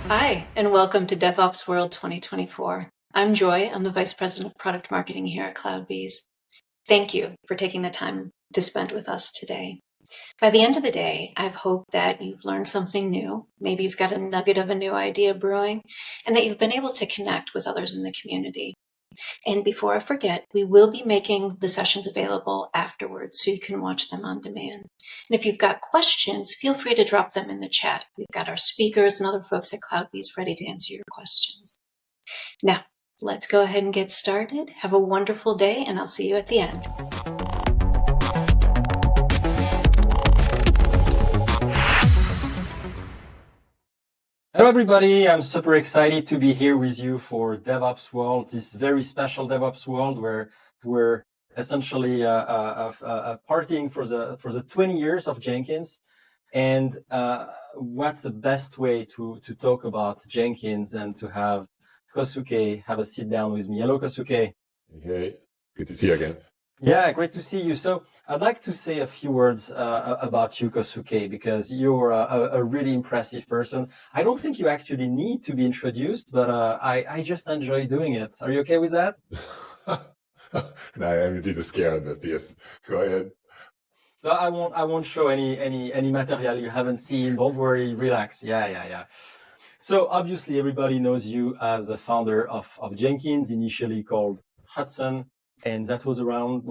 Hi, and welcome to DevOps World 2024. I'm Joy. I'm the Vice President of Product Marketing here at CloudBees. Thank you for taking the time to spend with us today. By the end of the day, I've hoped that you've learned something new. Maybe you've got a nugget of a new idea brewing, and that you've been able to connect with others in the community. And before I forget, we will be making the sessions available afterwards so you can watch them on demand. And if you've got questions, feel free to drop them in the chat. We've got our speakers and other folks at CloudBees ready to answer your questions. Now, let's go ahead and get started. Have a wonderful day, and I'll see you at the end. Hello, everybody. I'm super excited to be here with you for DevOps World, this very special DevOps World where we're essentially partying for the 20 years of Jenkins. And what's the best way to talk about Jenkins and to have Kohsuke have a sit down with me. Hello, Kohsuke. Hey, good to see you again. Yeah, great to see you. So I'd like to say a few words about you, Kohsuke, because you're a really impressive person. I don't think you actually need to be introduced, but I just enjoy doing it. Are you okay with that? No, I'm a little scared, but yes, go ahead. So I won't show any material you haven't seen. Don't worry, relax. Yeah. So obviously everybody knows you as the founder of Jenkins, initially called Hudson. And that was around,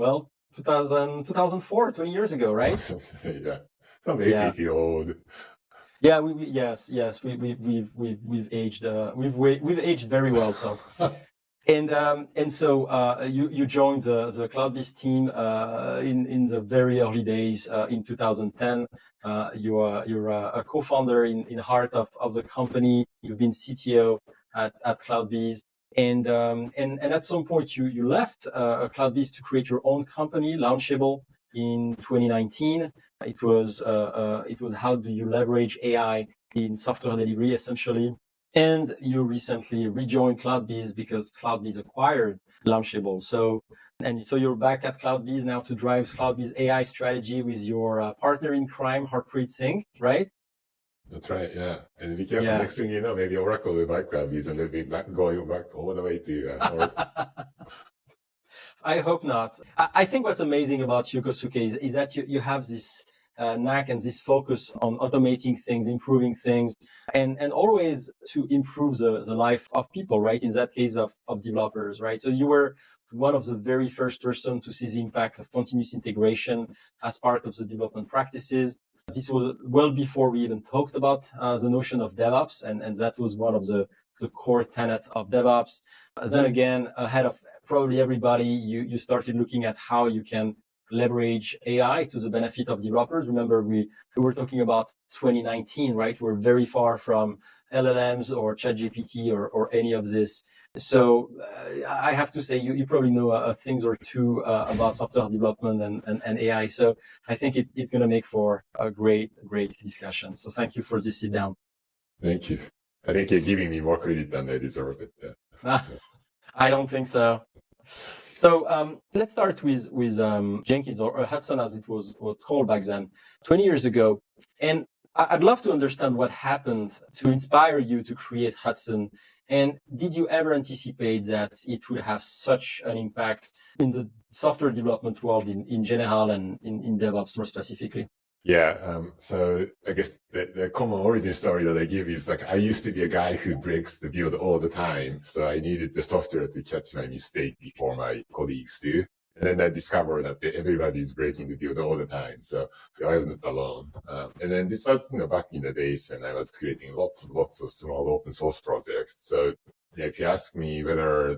2004, 20 years ago, right? Yeah. Oh, maybe Yeah. if you're old. Yeah, yes, we've aged, we've aged very well. So, and so you joined the CloudBees team in the very early days in 2010. You're a co-founder in heart of the company. You've been CTO at CloudBees. And at some point you left CloudBees to create your own company, Launchable, in 2019. It was how do you leverage AI in software delivery, essentially. And you recently rejoined CloudBees because CloudBees acquired Launchable. So you're back at CloudBees now to drive CloudBees AI strategy with your partner in crime, Harpreet Singh, right? That's right, yeah. And be careful, next thing you know, maybe Oracle will buy CloudBees and they'll be going back all the way to Oracle. I hope not. I think what's amazing about you, Kohsuke, is that you have this knack and this focus on automating things, improving things, and always to improve the life of people, right? In that case of developers, right? So you were one of the very first person to see the impact of continuous integration as part of the development practices. This was well before we even talked about the notion of DevOps, and that was one of the core tenets of DevOps. Then again, ahead of probably everybody, you started looking at how you can leverage AI to the benefit of developers. Remember, we were talking about 2019, right? We're very far from LLMs or ChatGPT or any of this. So I have to say, you probably know a things or two about software development and AI. So I think it's going to make for a great discussion. So thank you for this sit down. Thank you. I think you're giving me more credit than I deserve it. Yeah. I don't think so. So let's start with Jenkins, or Hudson as it was called back then, 20 years ago. And I'd love to understand what happened to inspire you to create Hudson. And did you ever anticipate that it would have such an impact in the software development world in general and in DevOps more specifically? Yeah, so I guess the common origin story that I give is like I used to be a guy who breaks the build all the time. So I needed the software to catch my mistake before my colleagues do. And then I discovered that everybody is breaking the build all the time. So I wasn't alone. And then this was, back in the days when I was creating lots of small open source projects. So if you ask me whether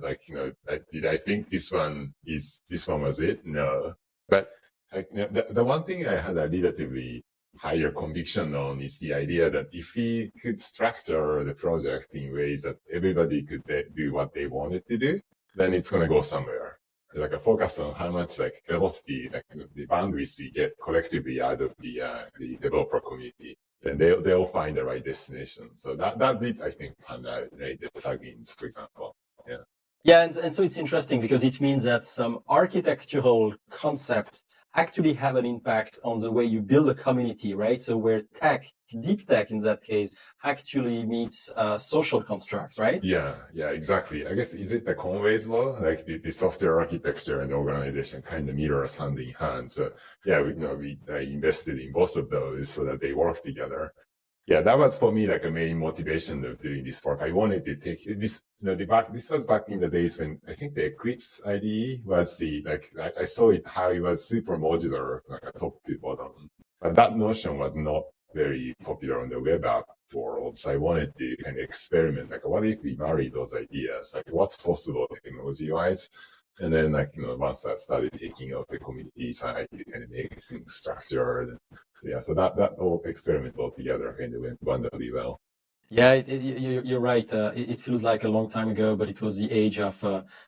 did I think this one was it? No. But the one thing I had a relatively higher conviction on is the idea that if we could structure the project in ways that everybody could do what they wanted to do, then it's going to go somewhere. Like a focus on how much velocity, the boundaries we get collectively out of the developer community, then they'll find the right destination. So that did, I think, pan out, right? The plugins, for example. Yeah. Yeah, and so it's interesting because it means that some architectural concept actually have an impact on the way you build a community, right? So where tech, deep tech in that case, actually meets social constructs, right? Yeah, exactly. I guess, is it the Conway's law? Like the software architecture and organization kind of mirrors hand in hand. So yeah, I invested in both of those so that they work together. Yeah, that was for me like a main motivation of doing this work. I wanted to take this, this was back in the days when I think the Eclipse IDE was I saw it, how it was super modular, like a top to bottom. But that notion was not very popular on the web app world. So I wanted to kind of experiment, like, what if we marry those ideas? Like, what's possible technology wise? And then, once that started taking off, the community side to kind of make things structured. So yeah, so that whole experiment altogether kind of went wonderfully well. Yeah, you're right. It feels like a long time ago, but it was the age of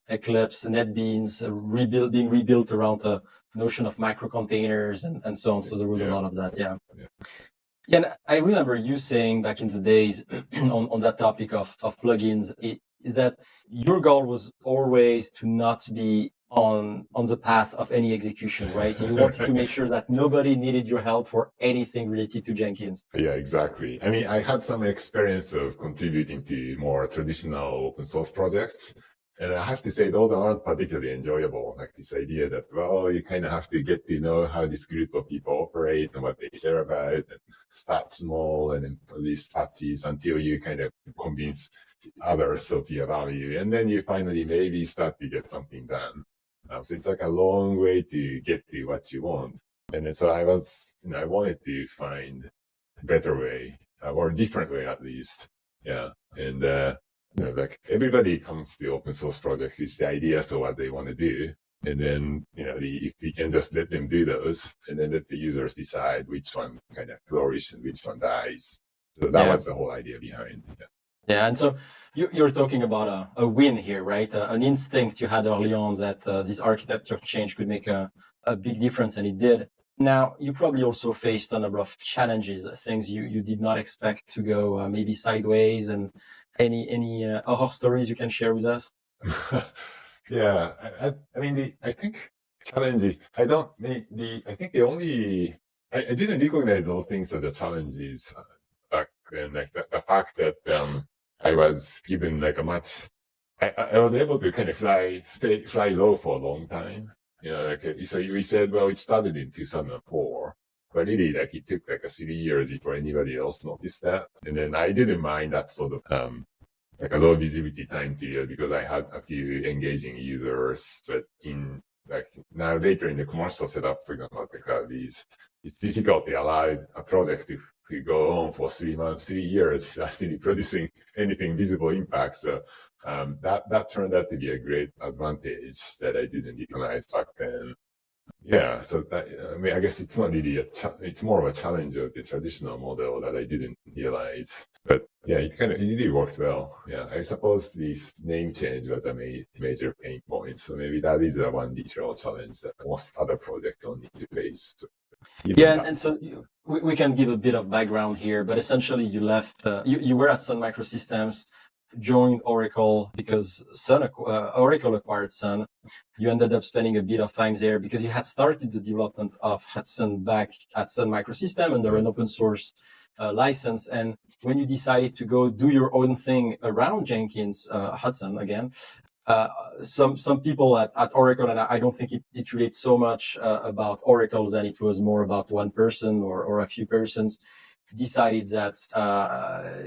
Eclipse, NetBeans, being rebuilt around the notion of microcontainers and so on. So there was a lot of that. Yeah. Yeah, and I remember you saying back in the days on that topic of plugins, is that your goal was always to not be on the path of any execution, right? You wanted to make sure that nobody needed your help for anything related to Jenkins. Yeah, exactly. I mean, I had some experience of contributing to more traditional open source projects. And I have to say, those aren't particularly enjoyable. Like this idea that, well, you kind of have to get to know how this group of people operate and what they care about, and start small and then release patches until you kind of convince others of your value. And then you finally maybe start to get something done. So it's like a long way to get to what you want. And then, so I wanted to find a better way, or a different way at least. Yeah. And, like everybody comes to open source project with the ideas of what they want to do. And then, if we can just let them do those and then let the users decide which one kind of flourishes and which one dies. So that was the whole idea behind it. Yeah, and so you're talking about a win here, right? An instinct you had early on that this architecture change could make a big difference, and it did. Now, you probably also faced a number of challenges, things you did not expect to go maybe sideways, and any horror stories you can share with us? Yeah, I mean, I think challenges, I think I didn't recognize those things as a challenges back then, like the fact that I was given like I was able to kind of fly low for a long time. So we said, well, it started in 2004, but really, like, it took like 3 years before anybody else noticed that. And then I didn't mind that sort of, like a low visibility time period because I had a few engaging users, but now later in the commercial setup, for example, it's difficult to allow a project to go on for 3 months, 3 years without really producing anything visible impact. So that turned out to be a great advantage that I didn't recognize back then. Yeah, so I guess it's not really it's more of a challenge of the traditional model that I didn't realize. But yeah, it really worked well. Yeah, I suppose this name change was a major pain point. So maybe that is one literal challenge that most other projects don't need to face. Yeah, and so we can give a bit of background here, but essentially you left, you were at Sun Microsystems, joined Oracle because Oracle acquired Sun. You ended up spending a bit of time there because you had started the development of Hudson back at Sun Microsystems under an open source license. And when you decided to go do your own thing around Jenkins, Hudson again, some people at Oracle, and I don't think it relates so much about Oracle than it was more about one person or a few persons, decided that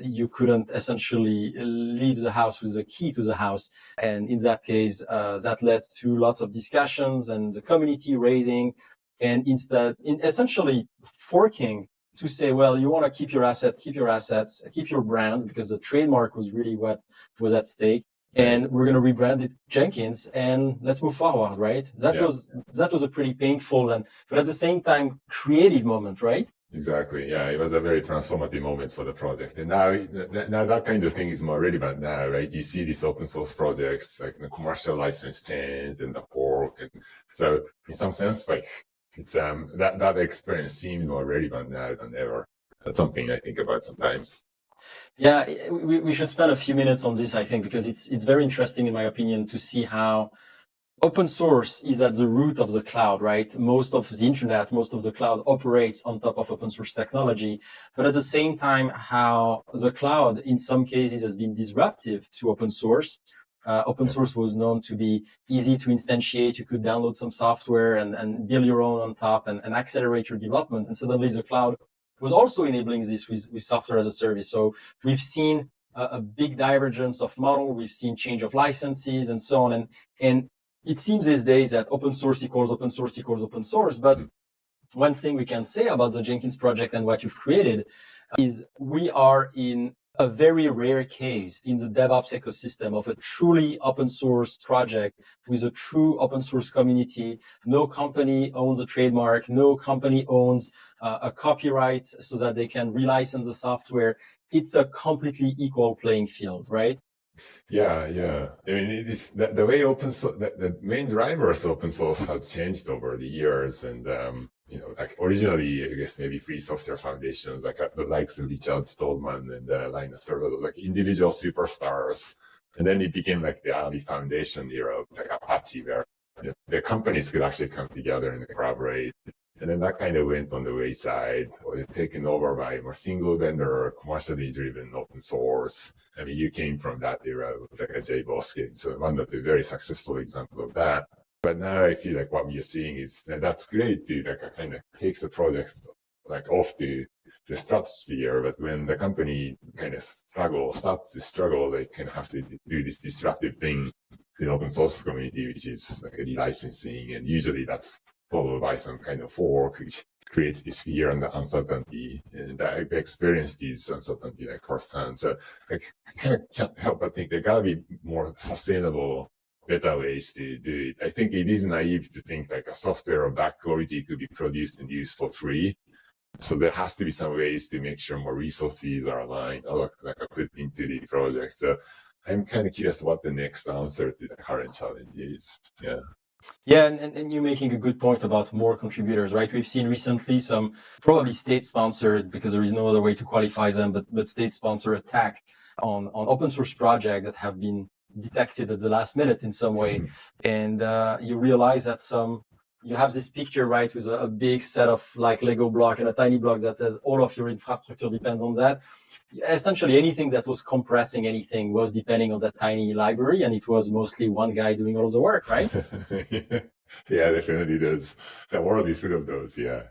you couldn't essentially leave the house with the key to the house. And in that case, that led to lots of discussions and the community raising, and instead, essentially forking to say, well, you want to keep your assets, keep your brand, because the trademark was really what was at stake. And we're going to rebrand it Jenkins, and let's move forward, right? That was a pretty painful but at the same time creative moment, right? Exactly. Yeah, it was a very transformative moment for the project. And now that kind of thing is more relevant now, right? You see these open source projects, like the commercial license change and the fork. And so in some sense, like it's that experience seems more relevant now than ever. That's something I think about sometimes. Yeah, we should spend a few minutes on this, I think, because it's very interesting, in my opinion, to see how open source is at the root of the cloud, right? Most of the internet, most of the cloud operates on top of open source technology. But at the same time, how the cloud in some cases has been disruptive to open source. Open source was known to be easy to instantiate. You could download some software and build your own on top and accelerate your development. And suddenly the cloud was also enabling this with software as a service. So we've seen a big divergence of model. We've seen change of licenses and so on. And it seems these days that open source equals open source equals open source. But one thing we can say about the Jenkins project and what you've created is we are in a very rare case in the DevOps ecosystem of a truly open source project with a true open source community. No company owns a trademark. No company owns a copyright so that they can relicense the software. It's a completely equal playing field, right? Yeah, yeah. I mean, it's the way open source, the main drivers of open source has changed over the years. And, like originally, I guess maybe free software foundations, like the likes of Richard Stallman and Linus Torvalds, like individual superstars. And then it became like the early foundation era of like Apache, where the companies could actually come together and collaborate. And then that kind of went on the wayside, or taken over by more single vendor, commercially driven open source. I mean, you came from that era, it was like a JBoss, so one of the very successful example of that. But now I feel like what we are seeing is that's great to like kind of takes the project like off the stratosphere. But when the company kind of starts to struggle, they kind of have to do this disruptive thing to the open source community, which is like a relicensing, and usually that's followed by some kind of fork, which creates this fear and the uncertainty. And I've experienced this uncertainty like firsthand. So I kind of can't help but think there gotta be more sustainable, better ways to do it. I think it is naive to think like a software of that quality could be produced and used for free. So there has to be some ways to make sure more resources are aligned or like put into the project. So I'm kind of curious what the next answer to the current challenge is. Yeah. Yeah, and you're making a good point about more contributors, right? We've seen recently some probably state-sponsored, because there is no other way to qualify them, but state-sponsored attack on open source projects that have been detected at the last minute in some way. And you realize that you have this picture, right, with a big set of like Lego block and a tiny block that says all of your infrastructure depends on that. Essentially, anything that was compressing anything was depending on that tiny library, and it was mostly one guy doing all of the work, right? Yeah, definitely. The world is full of those. Yeah.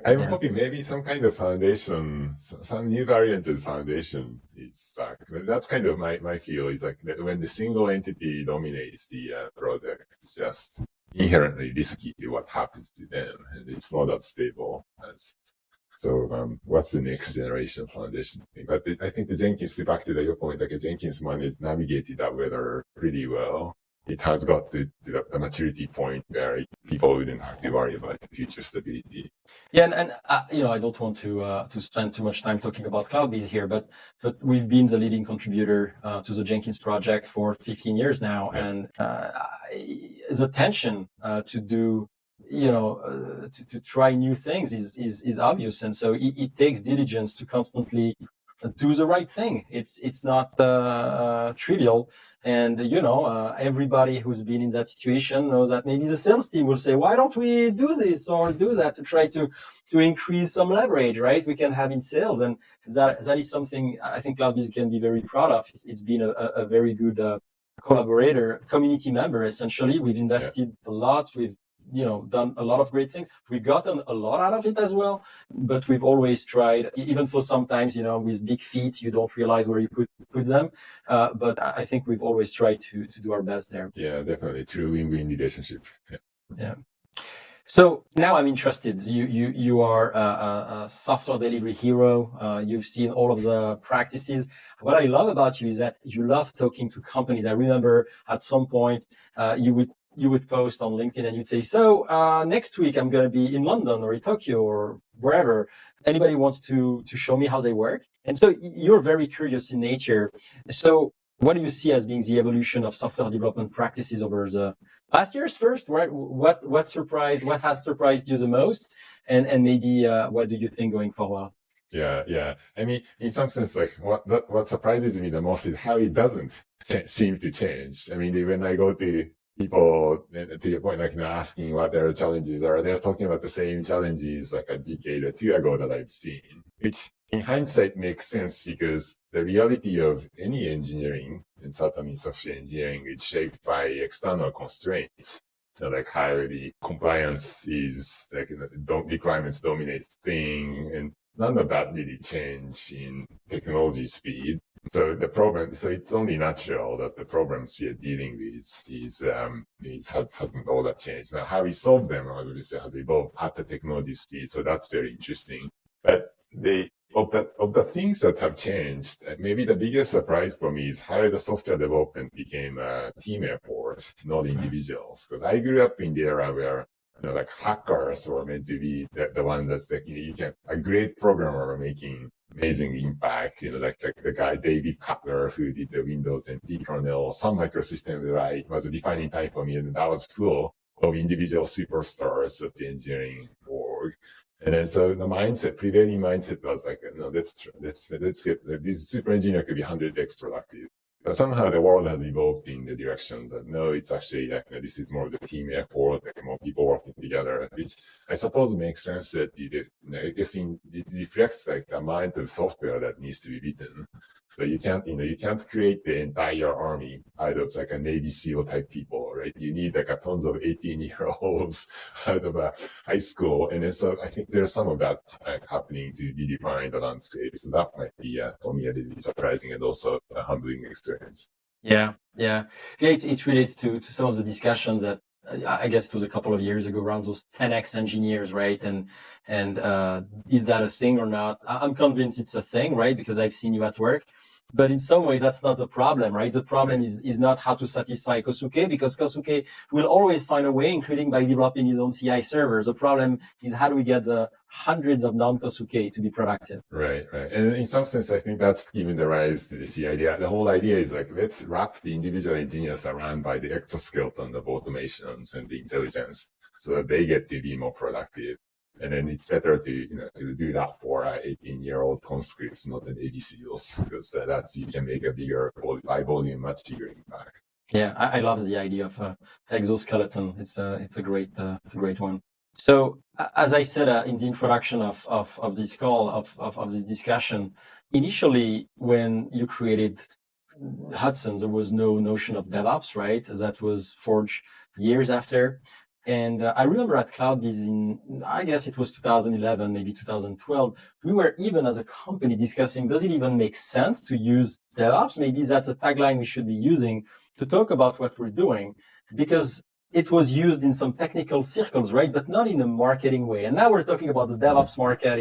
I'm hoping maybe some kind of foundation, some new variant of foundation is back. That's kind of my feel is like when the single entity dominates the project, it's just inherently risky to what happens to them, and it's not that stable as. So what's the next generation foundation thing? But I think the Jenkins, back to your point, like Jenkins navigated that weather pretty well. It has got to the maturity point where people wouldn't have to worry about future stability. Yeah, and I don't want to spend too much time talking about CloudBees here, but we've been the leading contributor to the Jenkins project for 15 years now, yeah. And the tension to do. To try new things is obvious, and so it takes diligence to constantly do the right thing. It's not trivial, and everybody who's been in that situation knows that maybe the sales team will say, why don't we do this or do that to try to increase some leverage, right? We can have in sales, and that is something I think CloudBees can be very proud of. It's been a very good collaborator, community member. Essentially, we've invested a lot. We've done a lot of great things. We've gotten a lot out of it as well, but we've always tried, even though sometimes, with big feet, you don't realize where you put them. But I think we've always tried to do our best there. Yeah, definitely. True win-win relationship. Yeah. So now I'm interested. You are a software delivery hero. You've seen all of the practices. What I love about you is that you love talking to companies. I remember at some point you would post on LinkedIn and you'd say, so next week I'm going to be in London or in Tokyo or wherever. Anybody wants to show me how they work? And so you're very curious in nature. So what do you see as being the evolution of software development practices over the past years first? What has surprised you the most? And maybe what do you think going forward? Yeah, yeah. I mean, in some sense, like what surprises me the most is how it doesn't seem to change. I mean, when I go to people, to your point, like, asking what their challenges are, they're talking about the same challenges like a decade or two ago that I've seen, which in hindsight makes sense because the reality of any engineering, and certainly software engineering, is shaped by external constraints. So like how the compliance is, like, requirements dominate thing, and none of that really change in technology speed. So it's only natural that the problems we are dealing with hasn't all that changed. Now, how we solve them obviously has evolved at the technology speed. So that's very interesting. But of the things that have changed, maybe the biggest surprise for me is how the software development became a team effort, not individuals. Because I grew up in the era where, like, hackers were meant to be the one that's like, a great programmer making amazing impact, like the guy David Cutler who did the Windows NT kernel, some microsystem that I was a defining time for me, and that was full of individual superstars of the engineering org. And then so the prevailing mindset was like, let's get this super engineer could be 100x productive. But somehow the world has evolved in the directions that no, it's actually like, this is more of the team effort, like more people working together, which I suppose makes sense that I guess it reflects like the amount of software that needs to be written. So you can't create the entire army out of like a Navy SEAL type people, right? You need like a tons of 18-year-olds out of a high school. And then so I think there's some of that happening to redefine the landscape. So that might be, for me, a little bit surprising and also a humbling experience. Yeah. It relates to some of the discussions that I guess it was a couple of years ago around those 10x engineers, right? And is that a thing or not? I'm convinced it's a thing, right? Because I've seen you at work. But in some ways, that's not the problem, right? The problem is not how to satisfy Kohsuke, because Kohsuke will always find a way, including by developing his own CI servers. The problem is how do we get the hundreds of non-Kohsuke to be productive? Right. And in some sense, I think that's given the rise to this idea. The whole idea is like, let's wrap the individual engineers around by the exoskeleton of automations and the intelligence so that they get to be more productive. And then it's better to do that for 18-year-old conscripts, not an Navy SEALs, because you can make a bigger, by volume, much bigger impact. Yeah, I love the idea of exoskeleton. It's a great one. So as I said in the introduction of this call, of this discussion, initially when you created Hudson, there was no notion of DevOps, right? That was forged years after. And I remember at CloudBees I guess it was 2011, maybe 2012, we were even as a company discussing, does it even make sense to use DevOps? Maybe that's a tagline we should be using to talk about what we're doing, because it was used in some technical circles, right? But not in a marketing way. And now we're talking about the DevOps market.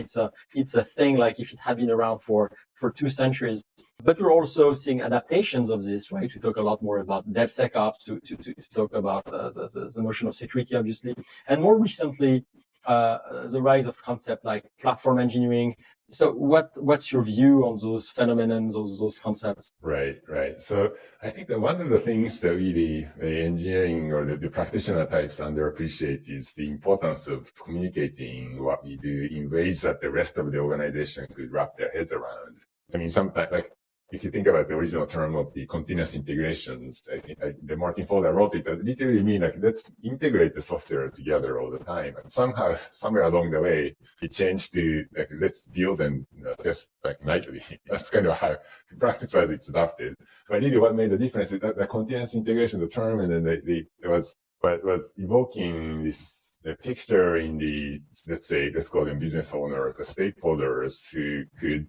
It's a thing like if it had been around for 2 centuries. But we're also seeing adaptations of this, right? We talk a lot more about DevSecOps to talk about the notion of security, obviously. And more recently, the rise of concept like platform engineering. So what's your view on those phenomena, those concepts? Right. So I think that one of the things that the engineering or the practitioner types underappreciate is the importance of communicating what we do in ways that the rest of the organization could wrap their heads around. I mean, sometimes, like, if you think about the original term of the continuous integrations, I think the Martin Fowler wrote it, that literally mean like, let's integrate the software together all the time. And somehow, somewhere along the way, it changed to like, let's build and test like nightly. That's kind of how practice-wise it's adopted. But really what made the difference is that the continuous integration, the term, and then it was evoking the picture in let's call them business owners, the stakeholders who could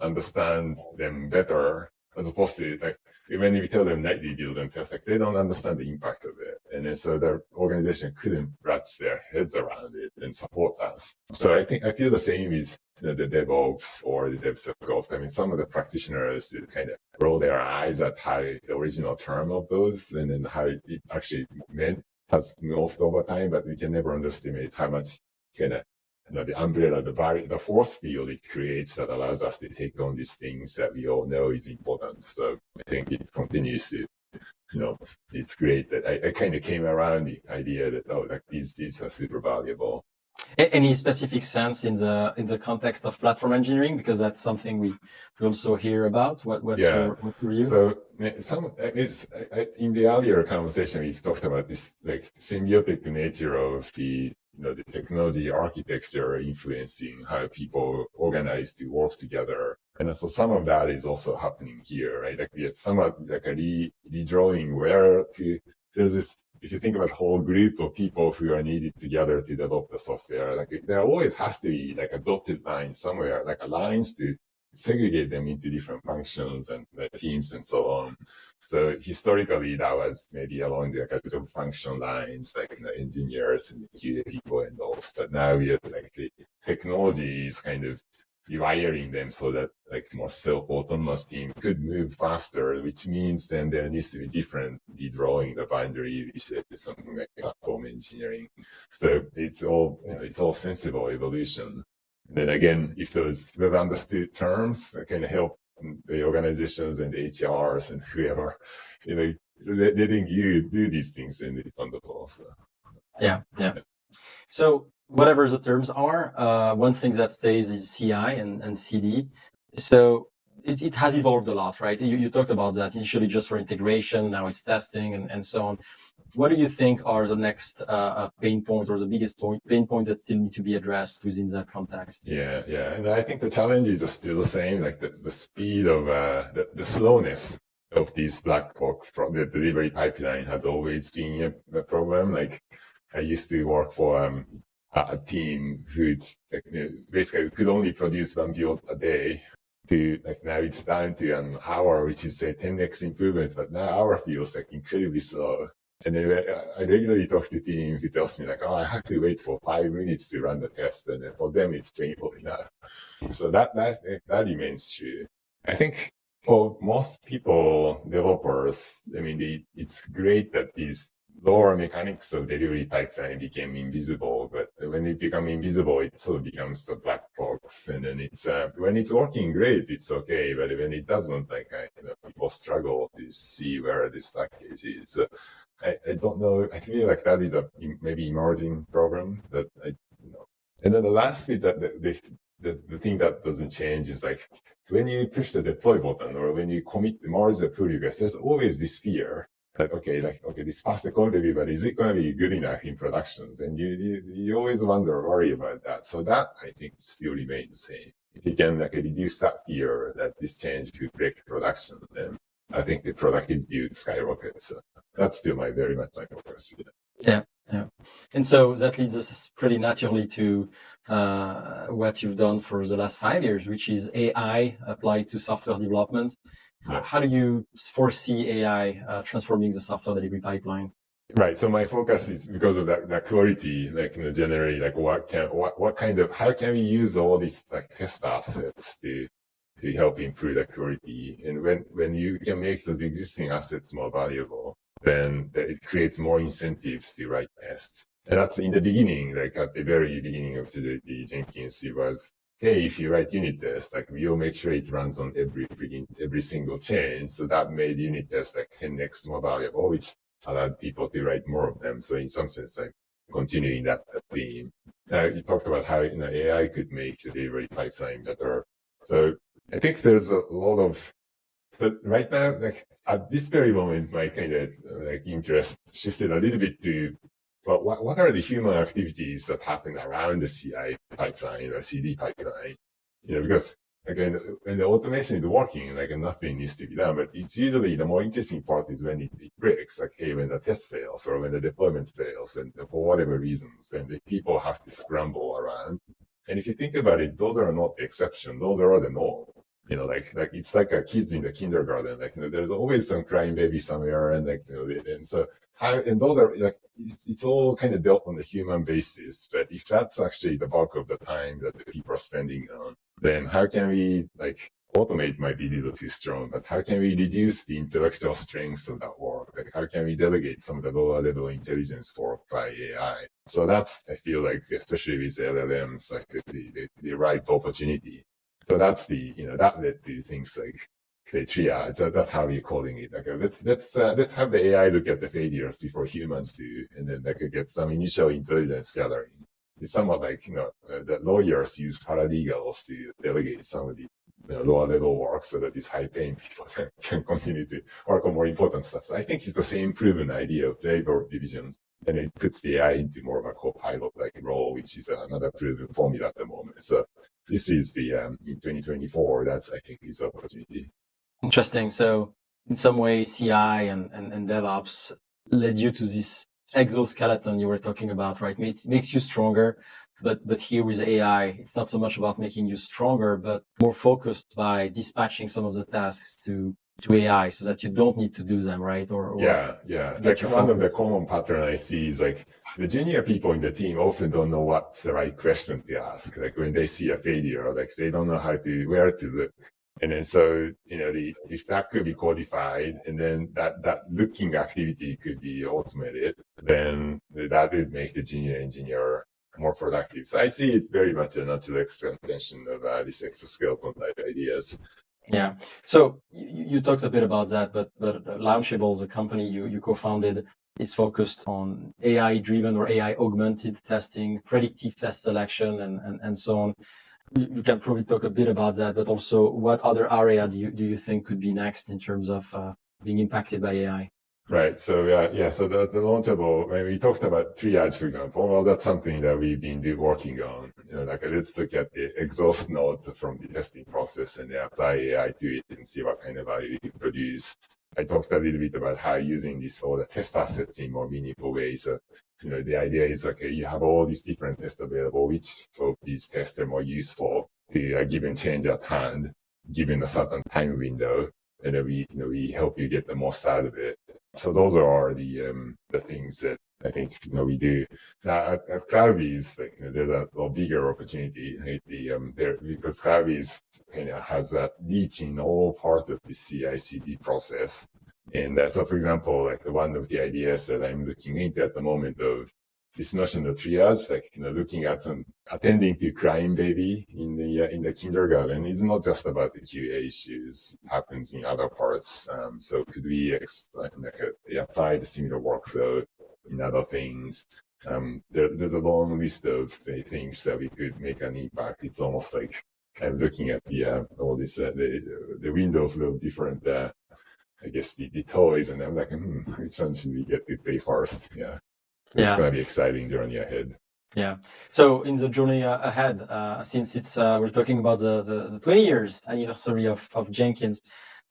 understand them better, as opposed to like when we tell them nightly build and test, like they don't understand the impact of it, and then so the organization couldn't wrap their heads around it and support us. So I feel the same with the DevOps or the DevSecOps. I mean, some of the practitioners kind of roll their eyes at how the original term of those and then how it actually meant has morphed over time, but we can never underestimate how much kind of the umbrella, the force field it creates that allows us to take on these things that we all know is important. So I think it continues to, it's great that I kind of came around the idea that, like these are super valuable. Any specific sense in the context of platform engineering, because that's something we also hear about. What's your view? So in the earlier conversation we talked about this like symbiotic nature of the the technology architecture influencing how people organize to work together, and so some of that is also happening here, right? Like we have somewhat like a redrawing where to. There's this, if you think about a whole group of people who are needed together to develop the software, like there always has to be like a dotted line somewhere, like a lines to segregate them into different functions and teams and so on. So historically, that was maybe along the kind of function lines, like engineers and QA people and all. But now we have like the technology is kind of rewiring them so that like more self-autonomous team could move faster, which means then there needs to be different redrawing the boundary, which is something like platform engineering. So it's all it's all sensible evolution. And then again, if those understood terms can help the organizations and the HRs and whoever, letting you do these things, and it's wonderful. So. Yeah. So whatever the terms are, one thing that stays is CI and CD. So it has evolved a lot, right? You talked about that initially just for integration, now it's testing and so on. What do you think are the next pain point or the biggest pain points that still need to be addressed within that context? Yeah. And I think the challenges are still the same, like the speed of the slowness of these black box from the delivery pipeline has always been a problem. Like I used to work for a team who's basically could only produce one build a day. To like now it's down to an hour, which is a 10x improvements, but now our feels like incredibly slow. And then I regularly talk to the team who tells me like, oh, I have to wait for 5 minutes to run the test, and then for them it's painful enough. So that remains true. I think for most people, developers, I mean, it's great that these lower mechanics of delivery pipeline became invisible, but when it becomes invisible, it sort of becomes a black box. And then it's when it's working great, it's okay, but when it doesn't, like people struggle to see where the stackage is. I don't know. I feel like that is a maybe emerging problem that And then the last bit that the thing that doesn't change is like when you push the deploy button or when you commit the merge the pull request, there's always this fear that okay, this passed the code review, but is it going to be good enough in productions? And you always worry about that. So that I think still remains the same. If you can reduce that fear that this change could break production, then I think the productivity would skyrocket. So that's still very much my focus. Yeah. And so that leads us pretty naturally to what you've done for the last 5 years, which is AI applied to software development. Yeah. How do you foresee AI transforming the software delivery pipeline? Right. So my focus is because of that quality, generally, how can we use all these test assets to help improve the quality? And when you can make those existing assets more valuable, then it creates more incentives to write tests. And that's in the beginning, at the very beginning of the Jenkins, it was, hey, if you write unit tests, we'll make sure it runs on every single chain. So that made unit tests 10x more valuable, which allowed people to write more of them. So in some sense, continuing that theme. You talked about how AI could make the delivery pipeline better. So I think there's a lot of. So right now, at this very moment, my kind of interest shifted a little bit to, well, what are the human activities that happen around the CI pipeline or CD pipeline? Because again, when the automation is working, nothing needs to be done. But it's usually the more interesting part is when it breaks, hey, when the test fails or when the deployment fails, and for whatever reasons, then the people have to scramble around. And if you think about it, those are not the exception; those are the norm. It's like a kids in the kindergarten. There's always some crying baby somewhere, and and so and those are it's all kind of dealt on the human basis. But if that's actually the bulk of the time that the people are spending on, then how can we automate might be a little too strong, but how can we reduce the intellectual strengths of that work? How can we delegate some of the lower level intelligence work by AI? So that's, I feel especially with LLMs, the right opportunity. So that's that led to things say triage. So that's how we're calling it. Let's have the AI look at the failures before humans do, and then get some initial intelligence gathering. it's somewhat like, that lawyers use paralegals to delegate some of the lower level work so that these high paying people can continue to work on more important stuff. So I think it's the same proven idea of labor divisions. And it puts the AI into more of a co-pilot like role, which is another proven formula at the moment. So this is the, in 2024, that's, I think, is opportunity. Interesting. So in some way, CI and DevOps led you to this exoskeleton you were talking about, right? It makes you stronger. But here with AI, it's not so much about making you stronger, but more focused by dispatching some of the tasks to AI so that you don't need to do them, right? Yeah. Like one of the common pattern I see is like the junior people in the team often don't know what's the right question to ask. Like when they see a failure, like they don't know where to look. And then so, if that could be codified and then that looking activity could be automated, then that would make the junior engineer more productive. So I see it very much a natural extension of this exoskeleton type ideas. Yeah. So you talked a bit about that, but Launchable, the company you co-founded, is focused on AI-driven or AI-augmented testing, predictive test selection, and so on. You can probably talk a bit about that, but also what other area do you think could be next in terms of being impacted by AI? Right. So so the Launchable, when we talked about triage, for example, well, that's something that we've been working on. Like let's look at the exhaust node from the testing process and then apply AI to it and see what kind of value we can produce. I talked a little bit about how using all the test assets in more meaningful ways. So, the idea is, okay, you have all these different tests available. Which of these tests are more useful to a given change at hand, given a certain time window, and then we help you get the most out of it. So those are the things that I think we do. Now at CloudBees, there's a bigger opportunity, right? Because CloudBees kind of has that reach in all parts of the CI/CD process. And so, for example, like one of the ideas that I'm looking into at the moment of this notion of triage, looking at attending to crying baby in the kindergarten is not just about the QA issues. It happens in other parts. So could we apply the similar workflow in other things? There's a long list of things that we could make an impact. It's almost like I'm looking at all this the window of different I guess the toys, and I'm like, which one should we get to pay first? Yeah. It's going to be exciting journey ahead. Yeah. So in the journey ahead, since it's we're talking about the 20 years anniversary of Jenkins,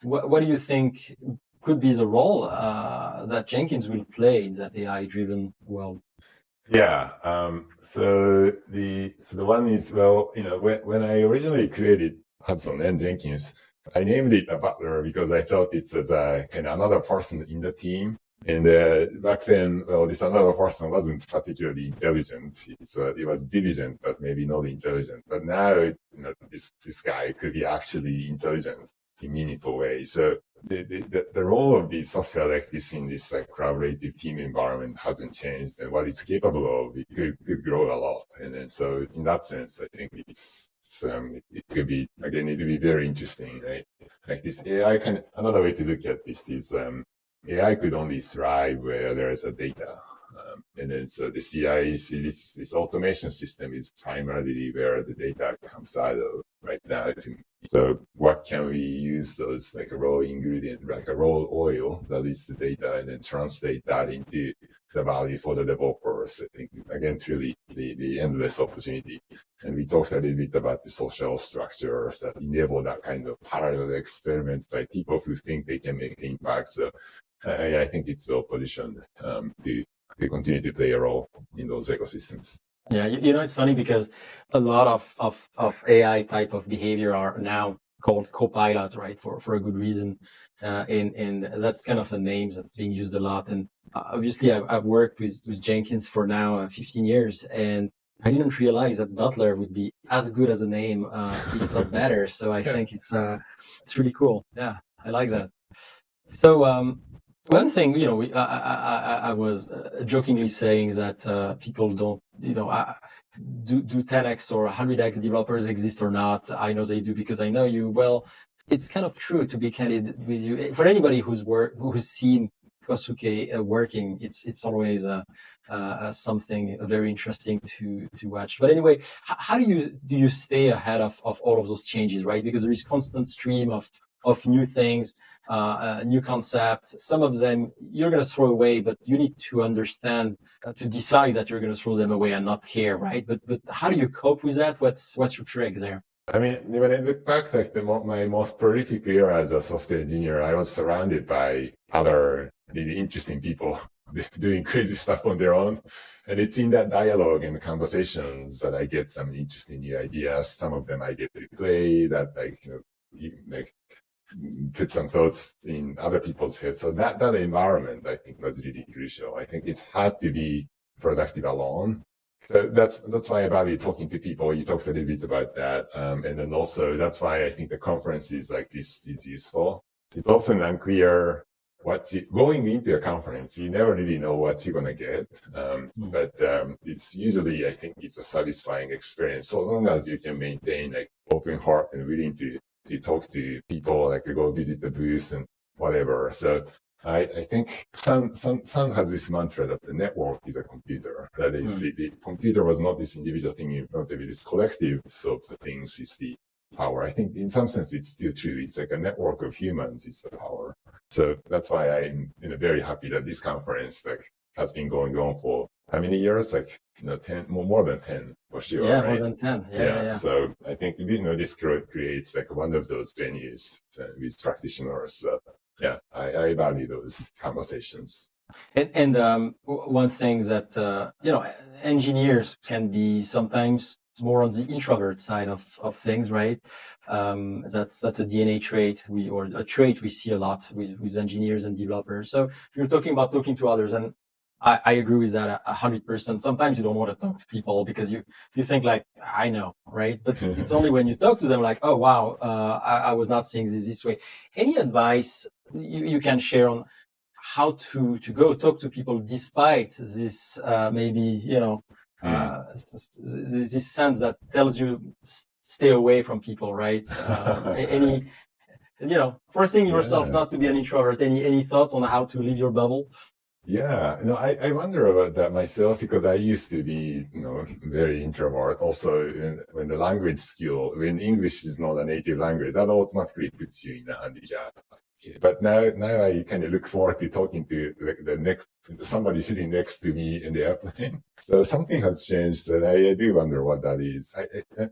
what do you think could be the role that Jenkins will play in that AI-driven world? Yeah. So the one is, well, when I originally created Hudson and Jenkins, I named it a butler because I thought it's as a kind of another person in the team. And back then, well, this another person wasn't particularly intelligent. It was diligent, but maybe not intelligent. But now, this guy could be actually intelligent in meaningful ways. So the role of the software like this in this collaborative team environment hasn't changed, and what it's capable of, it could grow a lot. And then so in that sense, I think it could be, again, it would be very interesting, right? Like this AI another way to look at this is AI could only thrive where there is a data. And then so the CI, this automation system is primarily where the data comes out of right now. So what can we use those like a raw ingredient, like a raw oil that is the data, and then translate that into the value for the developers? I think, again, truly the endless opportunity. And we talked a little bit about the social structures that enable that kind of parallel experiments by people who think they can make impact. So I think it's well positioned to continue to play a role in those ecosystems. Yeah, it's funny because a lot of AI type of behavior are now called copilot, right? For a good reason, and that's kind of a name that's being used a lot. And obviously, I've worked with Jenkins for now 15 years, and I didn't realize that Butler would be as good as a name, if not better. So I think it's really cool. Yeah, I like that. So one thing, I was jokingly saying that people don't, do 10x or 100x developers exist or not. I know they do because I know you. Well, it's kind of true, to be candid with you. For anybody who's seen Kohsuke working, it's always something very interesting to watch. But anyway, how do you stay ahead of all of those changes, right? Because there is constant stream of new things, new concepts. Some of them you're going to throw away, but you need to understand to decide that you're going to throw them away and not care, right? But how do you cope with that? What's your trick there? I mean, when I look back, like my most prolific year as a software engineer, I was surrounded by other really interesting people doing crazy stuff on their own. And it's in that dialogue and conversations that I get some interesting new ideas. Some of them I get to play that put some thoughts in other people's heads. So that environment, I think, was really crucial. I think it's hard to be productive alone. So that's why I value talking to people. You talked a little bit about that. And then also that's why I think the conferences like this is useful. It's often unclear going into a conference, you never really know what you're going to get. But it's usually, I think it's a satisfying experience. So long as you can maintain like open heart and willing to talk to people, like go visit the booth and whatever. So I think Sun has this mantra that the network is a computer. That is, the computer was not this individual thing, you know, this collective of the things is the power. I think in some sense it's still true. It's like a network of humans is the power. So that's why I'm very happy that this conference has been going on for how many years? 10, more than 10 for sure. Yeah, right? more than 10. Yeah. So I think this creates like one of those venues with practitioners. So yeah, I value those conversations. And one thing that engineers can be sometimes more on the introvert side of things, right? That's a DNA trait or a trait we see a lot with engineers and developers. So you're talking about talking to others, and I agree with that 100%. Sometimes you don't want to talk to people because you think like, I know, right? But it's only when you talk to them like, oh wow, I was not seeing this way. Any advice you can share on how to go talk to people despite this this sense that tells you stay away from people, right? Forcing yourself not to be an introvert. Any thoughts on how to leave your bubble? Yeah, I wonder about that myself because I used to be, very introvert. Also, when the language skill, when English is not a native language, that automatically puts you in a handicap. But now I kind of look forward to talking to somebody sitting next to me in the airplane. So something has changed, and I do wonder what that is.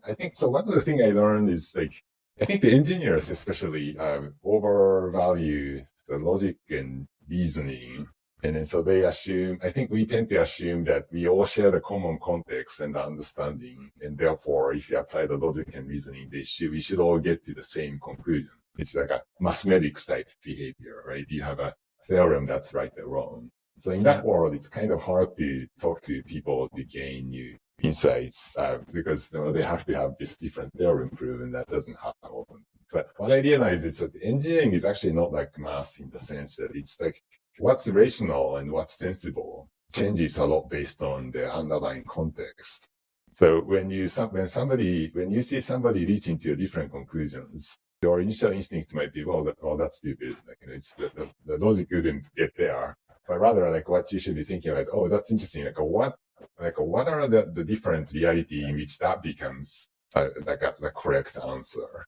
I think so. One of the things I learned is I think the engineers especially overvalue the logic and reasoning. And then so I think we tend to assume that we all share the common context and the understanding. And therefore, if you apply the logic and reasoning, we should all get to the same conclusion. It's like a mathematics type behavior, right? You have a theorem that's right or wrong. So in that world, it's kind of hard to talk to people to gain new insights because they have to have this different theorem proven. That doesn't happen. But what I realize is that engineering is actually not like math in the sense that it's like what's rational and what's sensible changes a lot based on the underlying context. So when you see somebody reaching to different conclusions, your initial instinct might be, well, that's stupid. It's the logic couldn't get there. But rather, what you should be thinking about, oh, that's interesting. What are the different reality in which that becomes the correct answer?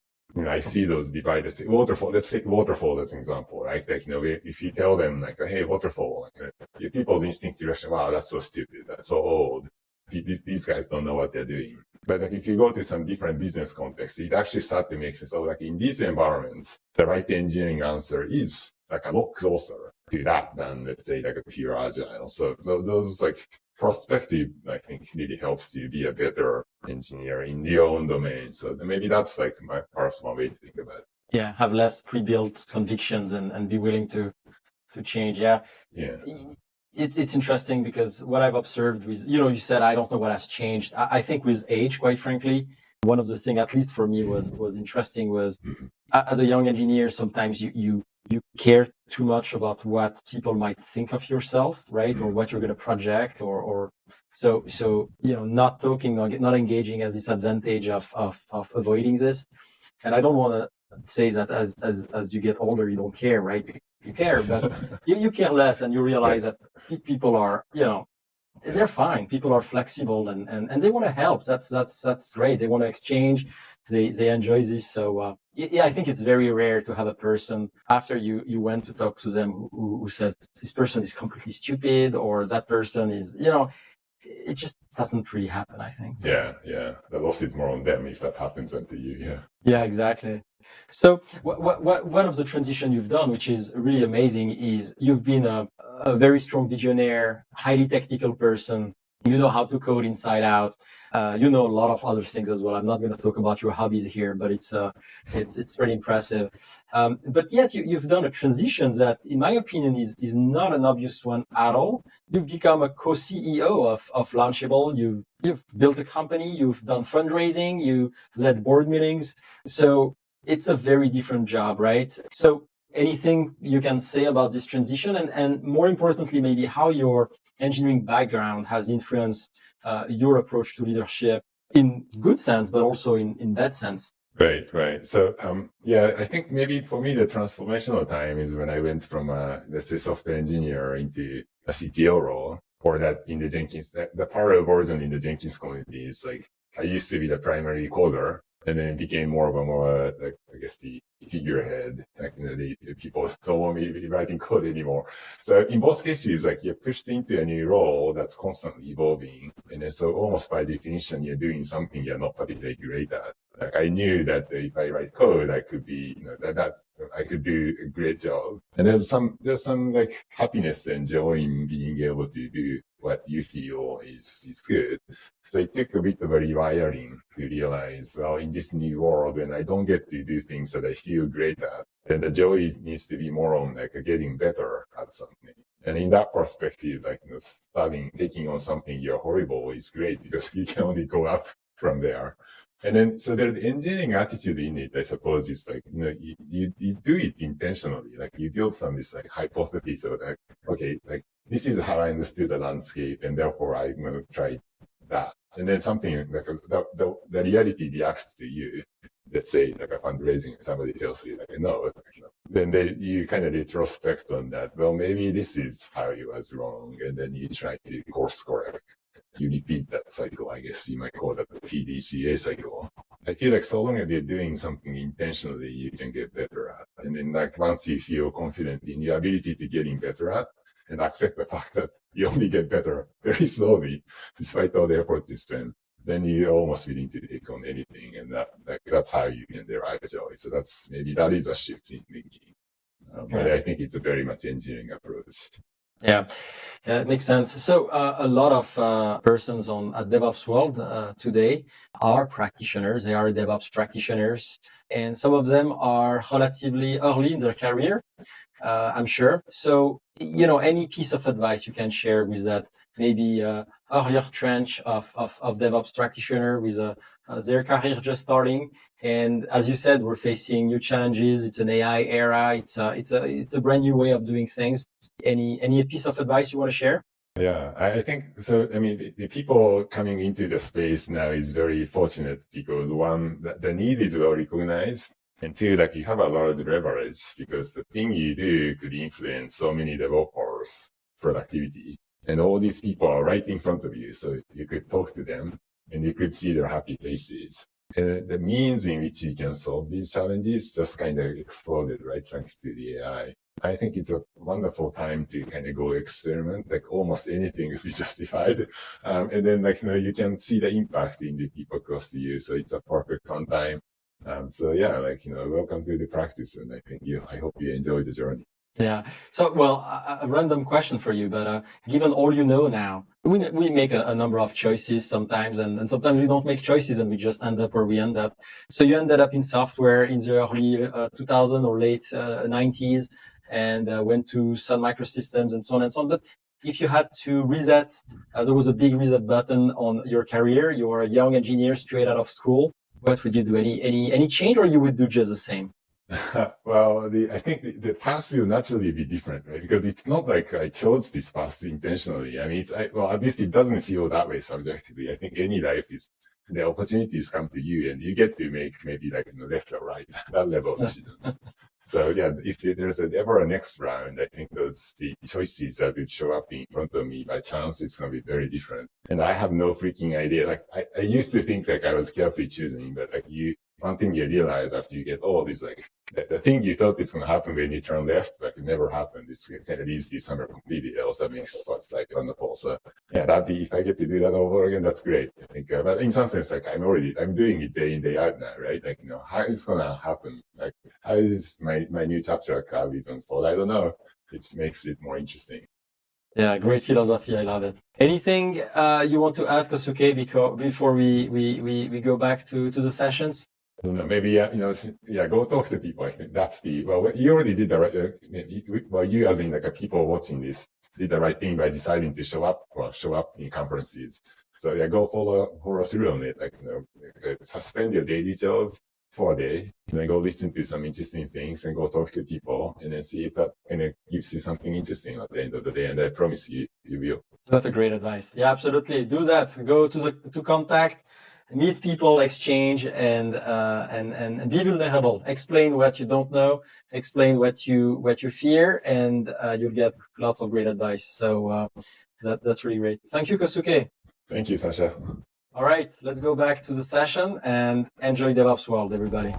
I see those divided. Waterfall. Let's take waterfall as an example, right? If you tell them hey, waterfall, people's instinctive reaction, wow, that's so stupid. That's so old. These guys don't know what they're doing. But if you go to some different business context, it actually starts to make sense. So in these environments, the right engineering answer is a lot closer to that than, let's say, a pure agile. So those perspective, I think, really helps you be a better engineer in your own domain. So maybe that's my personal way to think about it. Yeah, have less pre-built convictions and be willing to change. Yeah. It's interesting because what I've observed with, you said, I don't know what has changed. I think with age, quite frankly, one of the things, at least for me, was interesting was as a young engineer, sometimes you care too much about what people might think of yourself, right? Or what you're going to project or so, not talking, not engaging as this advantage of avoiding this. And I don't want to say that as you get older, you don't care, right? you care, but you care less, and you realize that people are, they're fine. People are flexible, and they want to help. That's great. They want to exchange. They enjoy this. So yeah, I think it's very rare to have a person after you went to talk to them who says this person is completely stupid, or that person is, it just doesn't really happen, I think. Yeah. The loss is more on them if that happens than to you. Yeah. Yeah, exactly. So one of the transition you've done, which is really amazing, is you've been a very strong visionary, highly technical person. You know how to code inside out. You know a lot of other things as well. I'm not going to talk about your hobbies here, but it's pretty impressive. But yet you've done a transition that, in my opinion, is not an obvious one at all. You've become a co-CEO of Launchable. You've built a company. You've done fundraising. You led board meetings. So it's a very different job, right? So anything you can say about this transition, and more importantly, maybe how your engineering background has influenced your approach to leadership in good sense, but also in bad sense. Right. So, I think maybe for me, the transformational time is when I went from, let's say, software engineer into a CTO role, or that in the Jenkins, the parallel version in the Jenkins community is like, I used to be the primary coder, and then it became more of like, I guess, the figurehead. Like, the people don't want me to be writing code anymore. So in both cases, like, you're pushed into a new role that's constantly evolving. And then so almost by definition, you're doing something you're not particularly great at. Like, I knew that if I write code, I could be, I could do a great job. And there's some like happiness and joy in being able to do what you feel is good. So it took a bit of a rewiring to realize, well, in this new world, when I don't get to do things that I feel great at, then the joy needs to be more on like getting better at something. And in that perspective, like, taking on something you're horrible is great because you can only go up from there. And then, so there's the engineering attitude in it, I suppose, is like, you do it intentionally. Like, you build this like hypothesis of like, okay, like, this is how I understood the landscape, and therefore I'm going to try that. And then something like the reality reacts to you. Let's say like a fundraising, somebody tells you like, no, then you kind of retrospect on that. Well, maybe this is how you was wrong. And then you try to course correct. You repeat that cycle, I guess you might call that the PDCA cycle. I feel like so long as you're doing something intentionally, you can get better at. And then like once you feel confident in your ability to getting better at, and accept the fact that you only get better very slowly, despite all the effort you spend, then you're almost willing to take on anything, and that's how you can derive joy. So that is a shift in thinking. But I think it's a very much engineering approach. Yeah, it makes sense. So a lot of persons at DevOps World today are practitioners. They are DevOps practitioners, and some of them are relatively early in their career, I'm sure. So, any piece of advice you can share with that maybe earlier tranche of DevOps practitioner with their career just starting. And as you said, we're facing new challenges. It's an AI era. It's a brand new way of doing things. Any piece of advice you want to share? Yeah, I think so. I mean, the people coming into the space now is very fortunate because one, the need is well recognized. And two, like you have a large leverage because the thing you do could influence so many developers' productivity. And all these people are right in front of you. So you could talk to them and you could see their happy faces. And the means in which you can solve these challenges just kind of exploded, right? Thanks to the AI. I think it's a wonderful time to kind of go experiment, like almost anything will be justified. And then you can see the impact in the people close to you. So it's a perfect fun time. Welcome to the practice. And I hope you enjoy the journey. Yeah. So, well, a random question for you, but given all you know now, we make a number of choices sometimes, and sometimes we don't make choices and we just end up where we end up. So you ended up in software in the early 2000 or late 90s and went to Sun Microsystems and so on and so on. But if you had to reset, there was a big reset button on your career, you were a young engineer straight out of school, what would you do? Any change, or you would do just the same? Well, I think the path will naturally be different, right? Because it's not like I chose this path intentionally. I mean, at least it doesn't feel that way subjectively. I think any life is, the opportunities come to you and you get to make maybe left or right, that level of decisions. So yeah, if there's ever a next round, I think the choices that would show up in front of me by chance, it's going to be very different. And I have no freaking idea. Like I used to think like I was carefully choosing, but like one thing you realize after you get all this, like the thing you thought is going to happen when you turn left, like it never happened. It's kind of leads to somewhere completely else. That makes what's like wonderful. So yeah, if I get to do that over again, that's great. I think, but in some sense, like I'm doing it day in, day out now, right? Like, how is it going to happen? Like, how is my new chapter at Cloud is installed? I don't know. It makes it more interesting. Yeah, great philosophy. I love it. Anything you want to add, Kohsuke, before we go back to the sessions? I don't know, maybe, go talk to people. I think that's you already did the right, you as in like people watching this did the right thing by deciding to show up in conferences. So yeah, go follow through on it. Like, suspend your daily job for a day, go listen to some interesting things and go talk to people and then see if that kind of gives you something interesting at the end of the day. And I promise you will. That's a great advice. Yeah, absolutely. Do that. Go to contact, meet people, exchange, and be vulnerable. Explain what you don't know. Explain what you fear, and you'll get lots of great advice. So that's really great. Thank you, Kohsuke. Thank you, Sasha. All right, let's go back to the session and enjoy DevOps World, everybody.